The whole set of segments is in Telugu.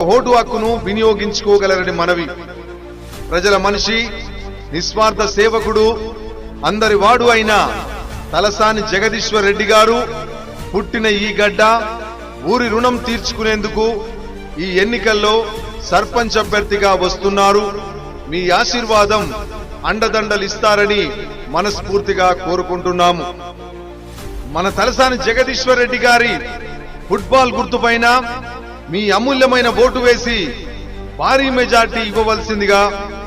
ఓటు హక్కును వినియోగించుకోగలరని మనవి. ప్రజల మనిషి, నిస్వార్థ సేవకుడు, అందరి వాడు అయిన తలసాని జగదీశ్వర్ రెడ్డి గారు పుట్టిన ఈ గడ్డ ఊరి రుణం తీర్చుకునేందుకు ఈ ఎన్నికల్లో సర్పంచ్ అభ్యర్థిగా వస్తున్నారు. మీ ఆశీర్వాదం అండదండలిస్తారని మనస్ఫూర్తిగా కోరుకుంటున్నాము. మన తలసాని జగదీశ్వర్ రెడ్డి గారి ఫుట్బాల్ గుర్తుపైన మీ అమూల్యమైన ఓటు వేసి భారీ మెజార్టీ ఇవ్వవలసిందిగా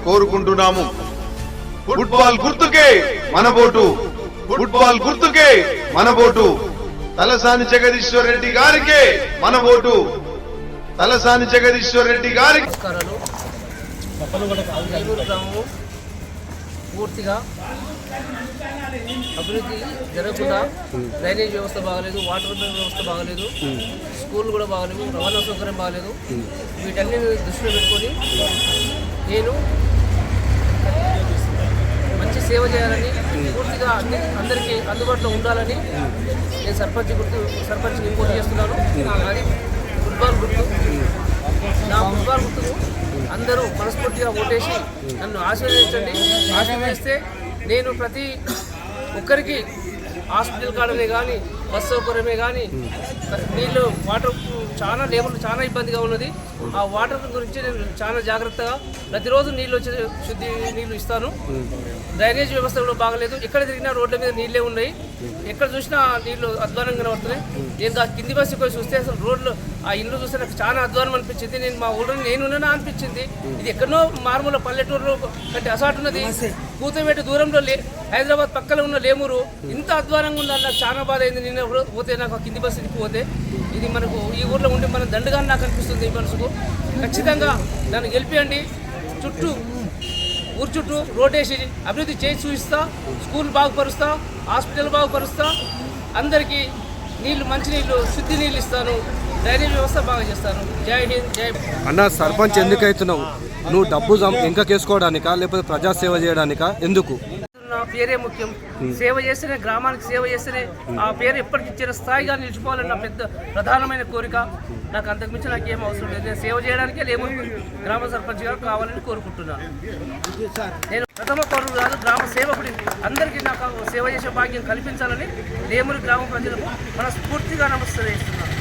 కోరుకుంటున్నాము. ఫుట్బాల్ గుర్తుకే మన ఓటు, ఫుట్బాల్ గుర్తుకే మన ఓటు, తలసాని జగదీశ్వర్ రెడ్డి గారికే మన ఓటు, తలసాని జగదీశ్వర్ రెడ్డి గారికి. పూర్తిగా అభివృద్ధి జరగకుండా డ్రైనేజ్ వ్యవస్థ బాగలేదు, వాటర్ వ్యవస్థ బాగలేదు, స్కూల్ కూడా బాగలేవు, రవాణా సౌకర్యం బాగలేదు. వీటన్ని దృష్టిలో పెట్టుకొని నేను మంచి సేవ చేయాలని, పూర్తిగా అందరికీ అందుబాటులో ఉండాలని నేను సర్పంచ్ ఇంపోర్ట్ చేస్తున్నాను. అది ఫుట్బాల్ గుర్తు. నా ఫుట్బాల్ గుర్తుకు అందరూ మనస్ఫూర్తిగా ఓటేసి నన్ను ఆశీర్వదించండి. ఆశీర్వదిస్తే నేను ప్రతి ఒక్కరికి హాస్పిటల్ కాడనే కానీ, బస్ సౌకర్యమే కానీ, నీళ్ళు, వాటర్ చాలా లేబర్లు చాలా ఇబ్బందిగా ఉన్నది. ఆ వాటర్ గురించి నేను చాలా జాగ్రత్తగా ప్రతిరోజు నీళ్ళు వచ్చే శుద్ధి నీళ్ళు ఇస్తాను. డ్రైనేజ్ వ్యవస్థ కూడా బాగలేదు, ఎక్కడ తిరిగినా రోడ్ల మీద నీళ్ళే ఉన్నాయి, ఎక్కడ చూసినా నీళ్లు అధ్వానంగా కనబడుతున్నాయి. నేను ఆ కింది బస్సు పోయి చూస్తే అసలు రోడ్లు ఆ ఇల్లు చూస్తే నాకు చాలా అధ్వానం అనిపించింది. నేను మా ఊళ్ళో నేనున్నా అనిపించింది. ఇది ఎక్కడో మారుమూల పల్లెటూరులో కంటే అసాటున్నది. కూతవేట దూరంలో హైదరాబాద్ పక్కన ఉన్న లేమూరు ఇంత అధ్వానంగా ఉందని నాకు చాలా బాధ అయింది. నిన్న పోతే నాకు కింది బస్సు పోతే ఇది మనకు ఈ ఊర్లో ఉండి మనం దండగా నాకు అనిపిస్తుంది. ఈ మనసుకు ఖచ్చితంగా నన్ను గెలిపియండి. ఊరు చుట్టూ రోడ్డేసి అభివృద్ధి చేసి చూపిస్తా, స్కూల్ బాగుపరుస్తా, హాస్పిటల్ బాగుపరుస్తా, అందరికీ నీళ్లు, మంచినీళ్ళు, శుద్ధి నీళ్ళు ఇస్తాను, డ్రైనేజ్ వ్యవస్థ బాగా చేస్తాను. జై హింద్, జై. అన్న, సర్పంచ్ ఎందుకు అవుతున్నావు? నువ్వు డబ్బు ఇంకా కేసుకోవడానికా లేకపోతే ప్రజాసేవ చేయడానికా? ఎందుకు? నా పేరే ముఖ్యం. సేవ చేస్తేనే, గ్రామానికి సేవ చేస్తేనే ఆ పేరు ఎప్పటికి ఇచ్చిన స్థాయిగా నిలిచిపోవాలని నా పెద్ద ప్రధానమైన కోరిక. నాకు అంతకుమించి నాకు ఏం అవసరం లేదు. నేను సేవ చేయడానికే లేమూరు గ్రామ సర్పంచ్ గారు కావాలని కోరుకుంటున్నాను. నేను ప్రథమ పౌరుడు కాదు, గ్రామ సేవకుడి. అందరికీ నాకు సేవ చేసే భాగ్యం కల్పించాలని లేమూరు గ్రామ ప్రజలకు మనస్ఫూర్తిగా నమస్తే చేస్తున్నాను.